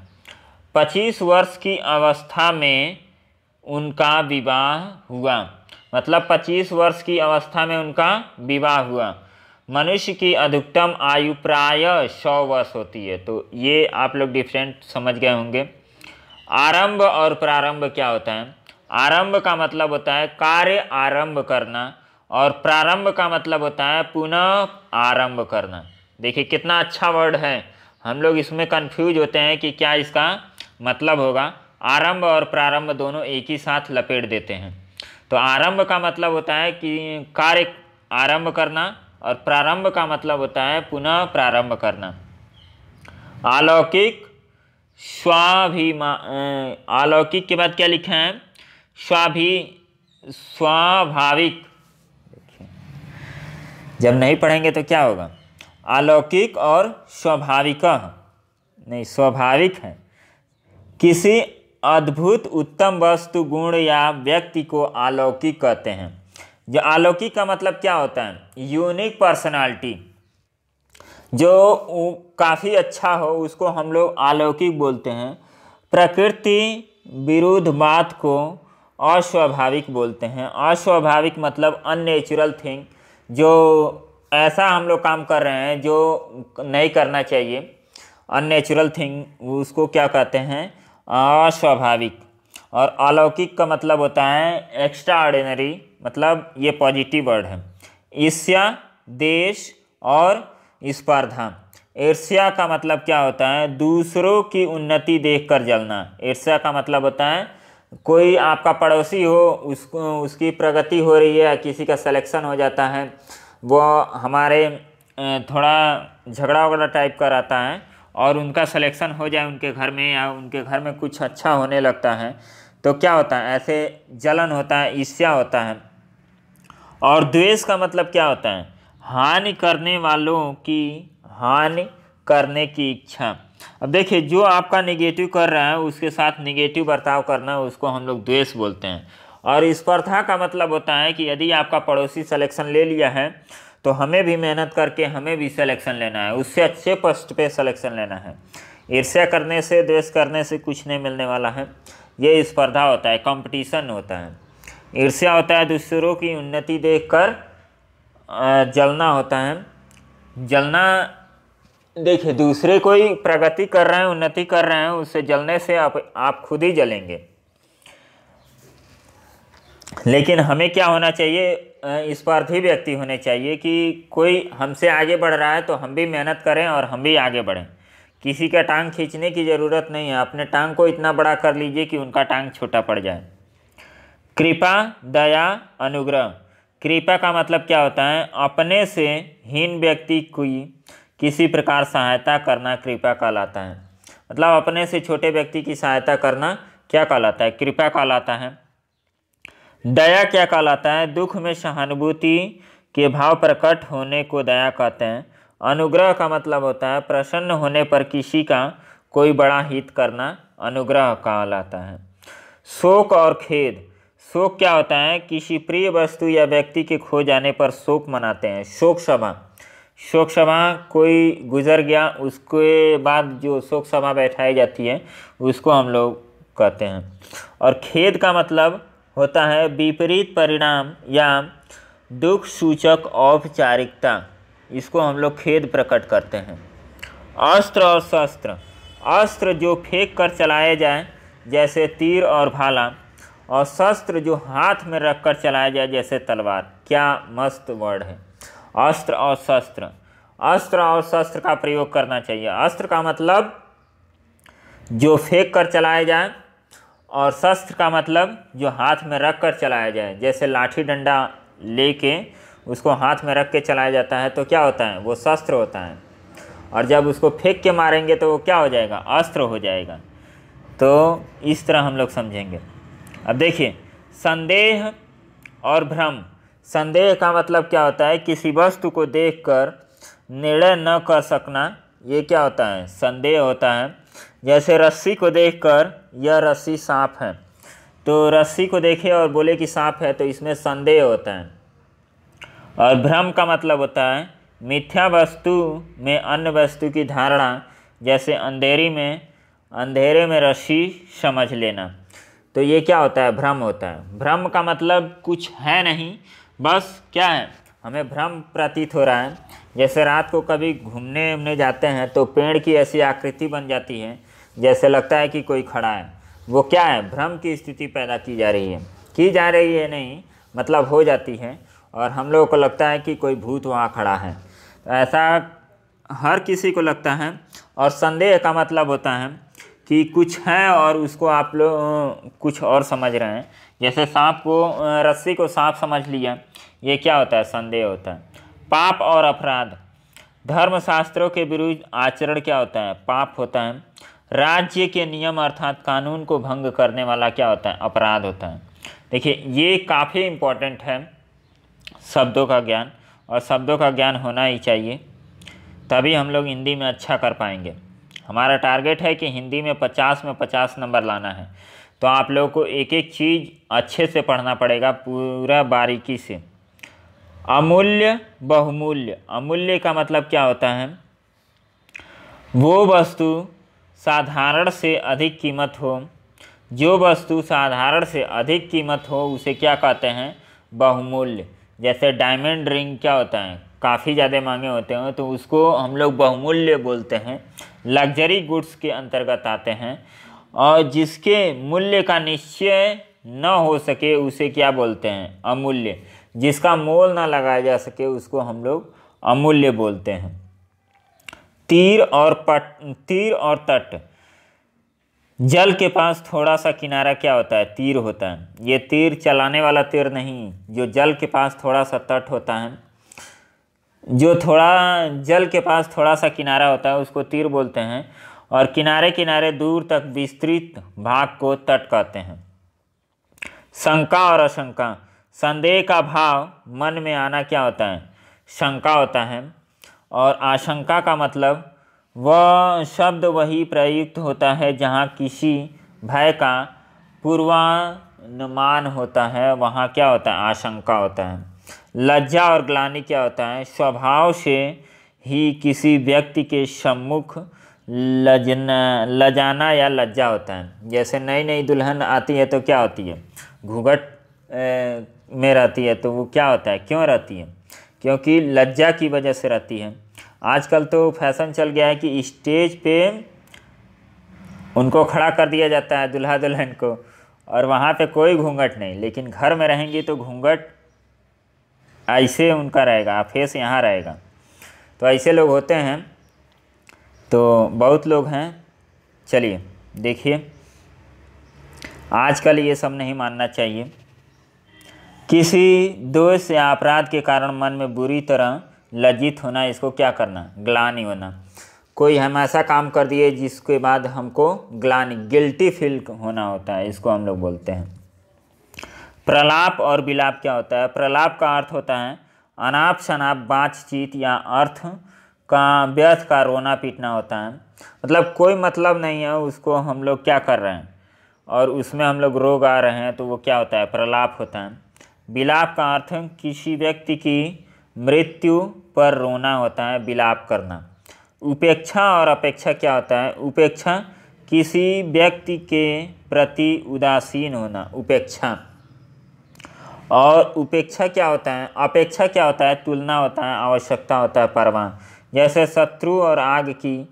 25 वर्ष की अवस्था में उनका विवाह हुआ, मतलब 25 वर्ष की अवस्था में उनका विवाह हुआ। मनुष्य की अधिकतम आयु प्रायः 100 वर्ष होती है। तो ये आप लोग डिफरेंट समझ गए होंगे। आरंभ और प्रारंभ क्या होता है। आरंभ का मतलब होता है कार्य आरंभ करना और प्रारंभ का मतलब होता है पुनः आरंभ करना। देखिए कितना अच्छा वर्ड है। हम लोग इसमें कंफ्यूज होते हैं कि क्या इसका मतलब होगा। आरंभ और प्रारंभ दोनों एक ही साथ लपेट देते हैं। तो आरंभ का मतलब होता है कि कार्य आरंभ करना और प्रारंभ का मतलब होता है पुनः प्रारंभ करना। अलौकिक अलौकिक के बाद क्या लिखा है, स्वाभाविक। जब नहीं पढ़ेंगे तो क्या होगा, अलौकिक और स्वाभाविक नहीं, स्वाभाविक है। किसी अद्भुत उत्तम वस्तु, गुण या व्यक्ति को अलौकिक कहते हैं। जो अलौकिक का मतलब क्या होता है, यूनिक पर्सनालिटी, जो काफ़ी अच्छा हो उसको हम लोग अलौकिक बोलते हैं। प्रकृति विरुद्ध बात को अस्वाभाविक बोलते हैं। अस्वाभाविक मतलब अननेचुरल थिंग, जो ऐसा हम लोग काम कर रहे हैं जो नहीं करना चाहिए, अननेचुरल थिंग, उसको क्या कहते हैं, अस्वाभाविक। और अलौकिक का मतलब होता है एक्स्ट्रा ऑर्डिनरी, मतलब ये पॉजिटिव वर्ड है। ईर्ष्या, देश और स्पर्धा। ईर्ष्या का मतलब क्या होता है, दूसरों की उन्नति देखकर जलना। ईर्ष्या का मतलब होता है कोई आपका पड़ोसी हो, उसकी प्रगति हो रही है, किसी का सिलेक्शन हो जाता है, वो हमारे थोड़ा झगड़ा वगड़ा टाइप का रहता है और उनका सिलेक्शन हो जाए उनके घर में, या उनके घर में कुछ अच्छा होने लगता है, तो क्या होता है, ऐसे जलन होता है, ईर्ष्या होता है। और द्वेष का मतलब क्या होता है, हानि करने वालों की हानि करने की इच्छा। अब देखिए, जो आपका निगेटिव कर रहा है उसके साथ निगेटिव बर्ताव करना, उसको हम लोग द्वेष बोलते हैं। और स्पर्धा का मतलब होता है कि यदि आपका पड़ोसी सिलेक्शन ले लिया है तो हमें भी मेहनत करके हमें भी सिलेक्शन लेना है, उससे अच्छे पोस्ट पे सिलेक्शन लेना है। ईर्ष्या करने से, द्वेष करने से कुछ नहीं मिलने वाला है। ये स्पर्धा होता है, कंपटीशन होता है। ईर्ष्या होता है दूसरों की उन्नति देखकर जलना होता है। जलना, देखिए दूसरे कोई प्रगति कर रहे हैं, उन्नति कर रहे हैं, उससे जलने से आप खुद ही जलेंगे। लेकिन हमें क्या होना चाहिए, स्पर्धी व्यक्ति होने चाहिए कि कोई हमसे आगे बढ़ रहा है तो हम भी मेहनत करें और हम भी आगे बढ़ें। किसी का टांग खींचने की ज़रूरत नहीं है, अपने टांग को इतना बड़ा कर लीजिए कि उनका टांग छोटा पड़ जाए। कृपा, दया, अनुग्रह। कृपा का मतलब क्या होता है, अपने से हीन व्यक्ति की किसी प्रकार सहायता करना कृपा कहलाता है। मतलब अपने से छोटे व्यक्ति की सहायता करना क्या कहलाता है, कृपा कहलाता है। दया क्या कहलाता है, दुख में सहानुभूति के भाव प्रकट होने को दया कहते हैं। अनुग्रह का मतलब होता है प्रसन्न होने पर किसी का कोई बड़ा हित करना, अनुग्रह कहलाता है। शोक और खेद। शोक क्या होता है, किसी प्रिय वस्तु या व्यक्ति के खो जाने पर शोक मनाते हैं। शोक सभा, शोक सभा, कोई गुजर गया उसके बाद जो शोक सभा बैठाई जाती है उसको हम लोग कहते हैं। और खेद का मतलब होता है विपरीत परिणाम या दुख सूचक औपचारिकता, इसको हम लोग खेद प्रकट करते हैं। अस्त्र और शस्त्र। अस्त्र जो फेंक कर चलाए जाए, जैसे तीर और भाला, और शस्त्र जो हाथ में रखकर चलाया जाए जैसे तलवार। क्या मस्त वर्ड है, अस्त्र और शस्त्र। अस्त्र और शस्त्र का प्रयोग करना चाहिए। अस्त्र का मतलब जो फेंक कर चलाया जाए और शस्त्र का मतलब जो हाथ में रख कर चलाया जाए, जैसे लाठी डंडा लेके उसको हाथ में रख के चलाया जाता है तो क्या होता है, वो शस्त्र होता है। और जब उसको फेंक के मारेंगे तो वो क्या हो जाएगा, अस्त्र हो जाएगा। तो इस तरह हम लोग समझेंगे। अब देखिए, संदेह और भ्रम। संदेह का मतलब क्या होता है, किसी वस्तु को देखकर निर्णय न कर सकना, ये क्या होता है, संदेह होता है। जैसे रस्सी को देखकर यह रस्सी सांप है, तो रस्सी को देखे और बोले कि सांप है तो इसमें संदेह होता है। और भ्रम का मतलब होता है मिथ्या वस्तु में अन्य वस्तु की धारणा, जैसे अंधेरे में रस्सी समझ लेना। तो ये क्या होता है, भ्रम होता है। भ्रम का मतलब कुछ है नहीं, बस क्या है, हमें भ्रम प्रतीत हो रहा है। जैसे रात को कभी घूमने जाते हैं तो पेड़ की ऐसी आकृति बन जाती है जैसे लगता है कि कोई खड़ा है। वो क्या है, भ्रम की स्थिति पैदा की जा रही है नहीं, मतलब हो जाती है और हम लोगों को लगता है कि कोई भूत वहाँ खड़ा है। तो ऐसा हर किसी को लगता है। और संदेह का मतलब होता है कि कुछ है और उसको आप लोग कुछ और समझ रहे हैं। जैसे सांप को, रस्सी को सांप समझ लिया, ये क्या होता है, संदेह होता है। पाप और अपराध। धर्मशास्त्रों के विरुद्ध आचरण क्या होता है, पाप होता है। राज्य के नियम अर्थात कानून को भंग करने वाला क्या होता है, अपराध होता है। देखिए, ये काफ़ी इम्पोर्टेंट है शब्दों का ज्ञान, और शब्दों का ज्ञान होना ही चाहिए, तभी हम लोग हिंदी में अच्छा कर पाएंगे। हमारा टारगेट है कि हिंदी में 50 में 50 नंबर लाना है। तो आप लोगों को एक एक चीज़ अच्छे से पढ़ना पड़ेगा, पूरा बारीकी से। अमूल्य बहुमूल्य। अमूल्य का मतलब क्या होता है, वो वस्तु साधारण से अधिक कीमत हो। जो वस्तु साधारण से अधिक कीमत हो उसे क्या कहते हैं, बहुमूल्य। जैसे डायमंड रिंग क्या होता है, काफ़ी ज़्यादा महंगे होते हैं तो उसको हम लोग बहुमूल्य बोलते हैं। लग्जरी गुड्स के अंतर्गत आते हैं। और जिसके मूल्य का निश्चय न हो सके उसे क्या बोलते हैं, अमूल्य। जिसका मोल ना लगाया जा सके उसको हम लोग अमूल्य बोलते हैं। तीर और तट। जल के पास थोड़ा सा किनारा क्या होता है, तीर होता है। ये तीर चलाने वाला तीर नहीं, जो जल के पास थोड़ा सा तट होता है, जो थोड़ा जल के पास थोड़ा सा किनारा होता है उसको तीर बोलते हैं। और किनारे किनारे दूर तक विस्तृत भाग को तट कहते हैं। शंका और आशंका। संदेह का भाव मन में आना क्या होता है, शंका होता है। और आशंका का मतलब वह शब्द वही प्रयुक्त होता है जहाँ किसी भय का पूर्वानुमान होता है, वहाँ क्या होता है, आशंका होता है। लज्जा और ग्लानि क्या होता है, स्वभाव से ही किसी व्यक्ति के सम्मुख लजाना या लज्जा होता है। जैसे नई नई दुल्हन आती है तो क्या होती है, घूंघट में रहती है, तो वो क्या होता है, क्यों रहती है, क्योंकि लज्जा की वजह से रहती है। आजकल तो फैशन चल गया है कि स्टेज पे उनको खड़ा कर दिया जाता है दुल्हा दुल्हन को, और वहाँ पे कोई घूंघट नहीं, लेकिन घर में रहेंगी तो घूंघट ऐसे उनका रहेगा, फेस यहाँ रहेगा। तो ऐसे लोग होते हैं, तो बहुत लोग हैं। चलिए देखिए, आजकल ये सब नहीं मानना चाहिए। किसी दोष या अपराध के कारण मन में बुरी तरह लज्जित होना, इसको क्या करना, ग्लानि होना। कोई हम ऐसा काम कर दिए जिसके बाद हमको ग्लानि, गिल्टी फील होना होता है, इसको हम लोग बोलते हैं। प्रलाप और विलाप क्या होता है, प्रलाप का अर्थ होता है अनाप शनाप बातचीत या अर्थ का व्यर्थ का रोना पीटना होता है। मतलब कोई मतलब नहीं है उसको हम लोग क्या कर रहे हैं और उसमें हम लोग रो गा रहे हैं, तो वो क्या होता है, प्रलाप होता है। विलाप का अर्थ किसी व्यक्ति की मृत्यु पर रोना होता है, विलाप करना। उपेक्षा और अपेक्षा क्या होता है, उपेक्षा किसी व्यक्ति के प्रति उदासीन होना, उपेक्षा। और उपेक्षा क्या होता है, अपेक्षा क्या होता है, तुलना होता है, आवश्यकता होता है, परवाह। जैसे शत्रु और आग की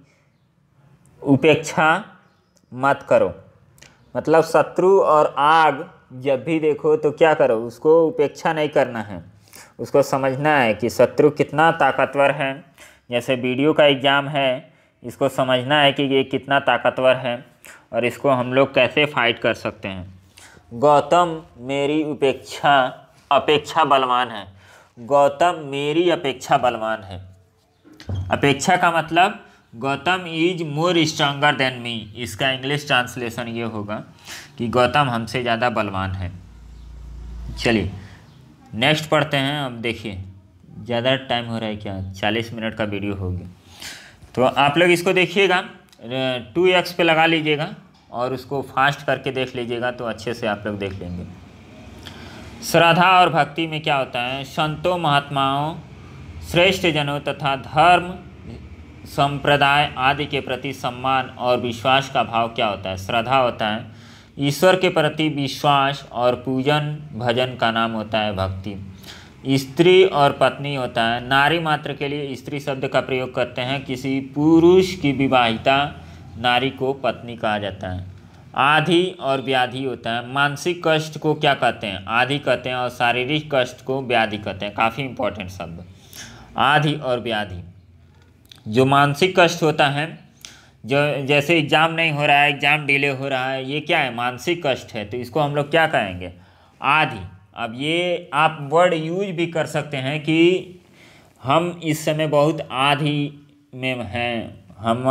उपेक्षा मत करो, मतलब शत्रु और आग जब भी देखो तो क्या करो, उसको उपेक्षा नहीं करना है, उसको समझना है कि शत्रु कितना ताकतवर है। जैसे वीडियो का एग्ज़ाम है, इसको समझना है कि ये कितना ताकतवर है और इसको हम लोग कैसे फाइट कर सकते हैं। गौतम मेरी अपेक्षा बलवान है। गौतम मेरी अपेक्षा बलवान है। अपेक्षा का मतलब Gautam is more stronger than me. इसका इंग्लिश ट्रांसलेशन ये होगा कि गौतम हमसे ज़्यादा बलवान है। चलिए नेक्स्ट पढ़ते हैं। अब देखिए ज़्यादा टाइम हो रहा है क्या, 40 मिनट का वीडियो हो गया। तो आप लोग इसको देखिएगा, 2x पे लगा लीजिएगा और उसको फास्ट करके देख लीजिएगा तो अच्छे से आप लोग देख लेंगे। श्रद्धा और भक्ति में क्या होता है? संतों, महात्माओं, श्रेष्ठ जनों तथा धर्म संप्रदाय आदि के प्रति सम्मान और विश्वास का भाव क्या होता है? श्रद्धा होता है ईश्वर के प्रति विश्वास और पूजन भजन का नाम होता है भक्ति। स्त्री और पत्नी होता है, नारी मात्र के लिए स्त्री शब्द का प्रयोग करते हैं, किसी पुरुष की विवाहिता नारी को पत्नी कहा जाता है। आधि और व्याधि होता है, मानसिक कष्ट को क्या कहते हैं? आधि कहते हैं और शारीरिक कष्ट को व्याधि कहते हैं। काफ़ी इंपॉर्टेंट शब्द आधि और व्याधि। जो मानसिक कष्ट होता है, जो जैसे एग्ज़ाम नहीं हो रहा है, एग्ज़ाम डिले हो रहा है, ये क्या है? मानसिक कष्ट है, तो इसको हम लोग क्या कहेंगे? आधि। अब ये आप वर्ड यूज भी कर सकते हैं कि हम इस समय बहुत आधि में हैं, हम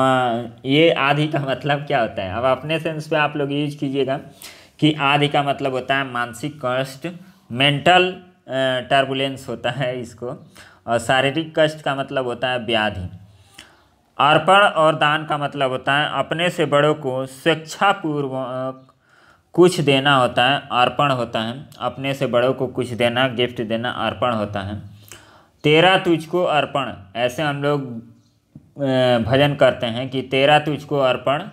ये आधि का मतलब क्या होता है? अब अपने सेंस पे आप लोग यूज कीजिएगा कि आधि का मतलब होता है मानसिक कष्ट, मेंटल टर्बुलेंस होता है इसको, और शारीरिक कष्ट का मतलब होता है व्याधि। अर्पण और दान का मतलब होता है अपने से बड़ों को स्वेच्छापूर्वक कुछ देना होता है, अर्पण होता है। अपने से बड़ों को कुछ देना, गिफ्ट देना अर्पण होता है। तेरा तुझको अर्पण, ऐसे हम लोग भजन करते हैं कि तेरा तुझको अर्पण।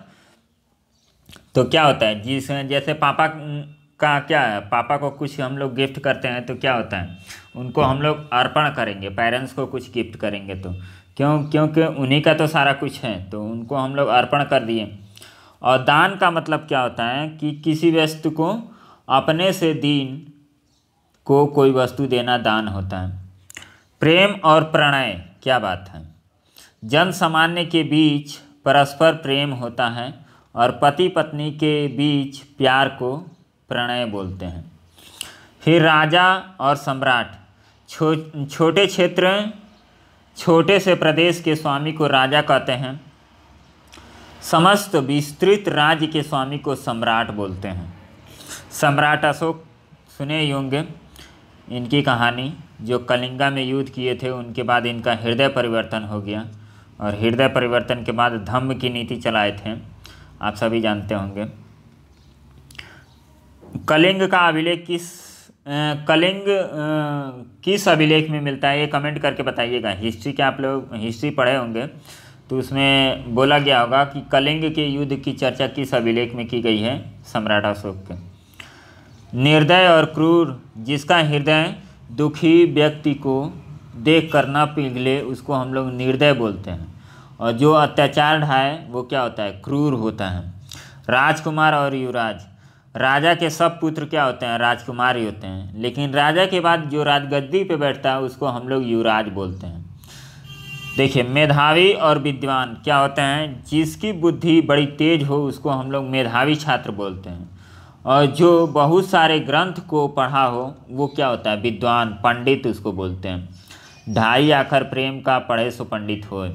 तो क्या होता है? जैसे पापा का क्या है, पापा को कुछ हम लोग गिफ्ट करते हैं तो क्या होता है? उनको हम लोग अर्पण करेंगे, पेरेंट्स को कुछ गिफ्ट करेंगे तो क्योंकि उन्हीं का तो सारा कुछ है, तो उनको हम लोग अर्पण कर दिए। और दान का मतलब क्या होता है कि किसी वस्तु को अपने से दीन को कोई वस्तु देना दान होता है। प्रेम और प्रणय, क्या बात है? जन सामान्य के बीच परस्पर प्रेम होता है और पति पत्नी के बीच प्यार को प्रणय बोलते हैं। फिर राजा और सम्राट, छोटे क्षेत्र, छोटे से प्रदेश के स्वामी को राजा कहते हैं। समस्त विस्तृत राज्य के स्वामी को सम्राट बोलते हैं। सम्राट अशोक सुने ही होंगे इनकी कहानी, जो कलिंगा में युद्ध किए थे, उनके बाद इनका हृदय परिवर्तन हो गया और हृदय परिवर्तन के बाद धम्म की नीति चलाए थे, आप सभी जानते होंगे। कलिंग का अभिलेख किस अभिलेख में मिलता है? ये कमेंट करके बताइएगा। हिस्ट्री के आप लोग हिस्ट्री पढ़े होंगे तो उसमें बोला गया होगा कि कलिंग के युद्ध की चर्चा किस अभिलेख में की गई है? सम्राट अशोक के। निर्दय और क्रूर, जिसका हृदय दुखी व्यक्ति को देख कर न पिघले उसको हम लोग निर्दय बोलते हैं। और जो अत्याचार ढाए वो क्या होता है? क्रूर होता है। राजकुमार और युवराज, राजा के सब पुत्र क्या होते हैं? राजकुमार ही होते हैं, लेकिन राजा के बाद जो राजगद्दी पे बैठता है उसको हम लोग युवराज बोलते हैं। देखिए मेधावी और विद्वान क्या होते हैं? जिसकी बुद्धि बड़ी तेज हो उसको हम लोग मेधावी छात्र बोलते हैं, और जो बहुत सारे ग्रंथ को पढ़ा हो वो क्या होता है? विद्वान, पंडित उसको बोलते हैं। ढाई आखर प्रेम का पढ़े सो पंडित होय।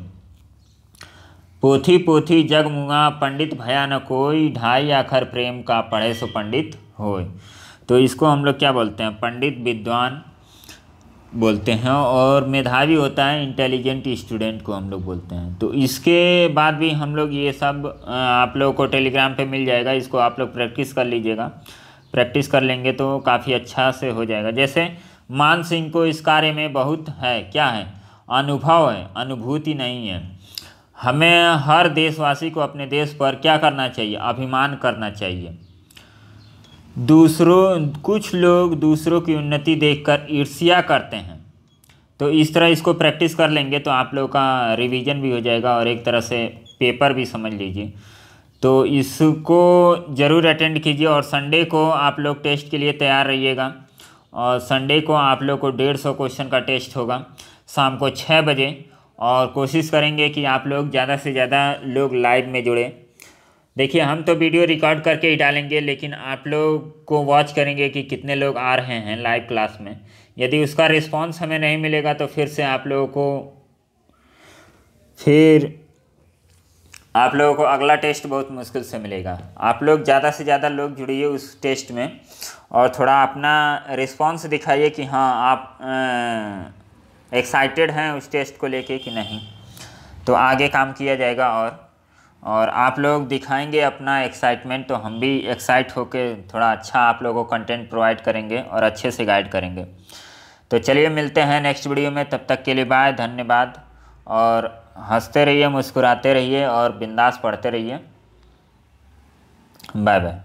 पोथी पोथी जग मुआ, पंडित भया न कोई, ढाई आखर प्रेम का पढ़े सो पंडित होय। तो इसको हम लोग क्या बोलते हैं? पंडित, विद्वान बोलते हैं। और मेधावी होता है इंटेलिजेंट स्टूडेंट को हम लोग बोलते हैं। तो इसके बाद भी हम लोग ये सब आप लोगों को टेलीग्राम पे मिल जाएगा, इसको आप लोग प्रैक्टिस कर लीजिएगा। प्रैक्टिस कर लेंगे तो काफ़ी अच्छा से हो जाएगा। जैसे मान सिंह को इस कार्य में बहुत है, क्या है? अनुभव है, अनुभूति नहीं है। हमें हर देशवासी को अपने देश पर क्या करना चाहिए? अभिमान करना चाहिए। कुछ लोग दूसरों की उन्नति देखकर ईर्ष्या करते हैं। तो इस तरह इसको प्रैक्टिस कर लेंगे तो आप लोगों का रिवीजन भी हो जाएगा और एक तरह से पेपर भी समझ लीजिए। तो इसको ज़रूर अटेंड कीजिए। और संडे को आप लोग टेस्ट के लिए तैयार रहिएगा। और संडे को आप लोग को 150 क्वेश्चन का टेस्ट होगा शाम को 6 बजे। और कोशिश करेंगे कि आप लोग ज़्यादा से ज़्यादा लोग लाइव में जुड़े। देखिए, हम तो वीडियो रिकॉर्ड करके ही डालेंगे, लेकिन आप लोग को वॉच करेंगे कि कितने लोग आ रहे हैं लाइव क्लास में। यदि उसका रिस्पांस हमें नहीं मिलेगा तो फिर आप लोगों को अगला टेस्ट बहुत मुश्किल से मिलेगा। आप लोग ज़्यादा से ज़्यादा लोग जुड़िए उस टेस्ट में और थोड़ा अपना रिस्पांस दिखाइए कि हाँ आप एक्साइटेड हैं उस टेस्ट को लेके कि नहीं, तो आगे काम किया जाएगा। और आप लोग दिखाएंगे अपना एक्साइटमेंट तो हम भी एक्साइट होके थोड़ा अच्छा आप लोगों को कंटेंट प्रोवाइड करेंगे और अच्छे से गाइड करेंगे। तो चलिए मिलते हैं नेक्स्ट वीडियो में, तब तक के लिए बाय, धन्यवाद। और हंसते रहिए, मुस्कुराते रहिए और बिंदास पढ़ते रहिए। Bye bye.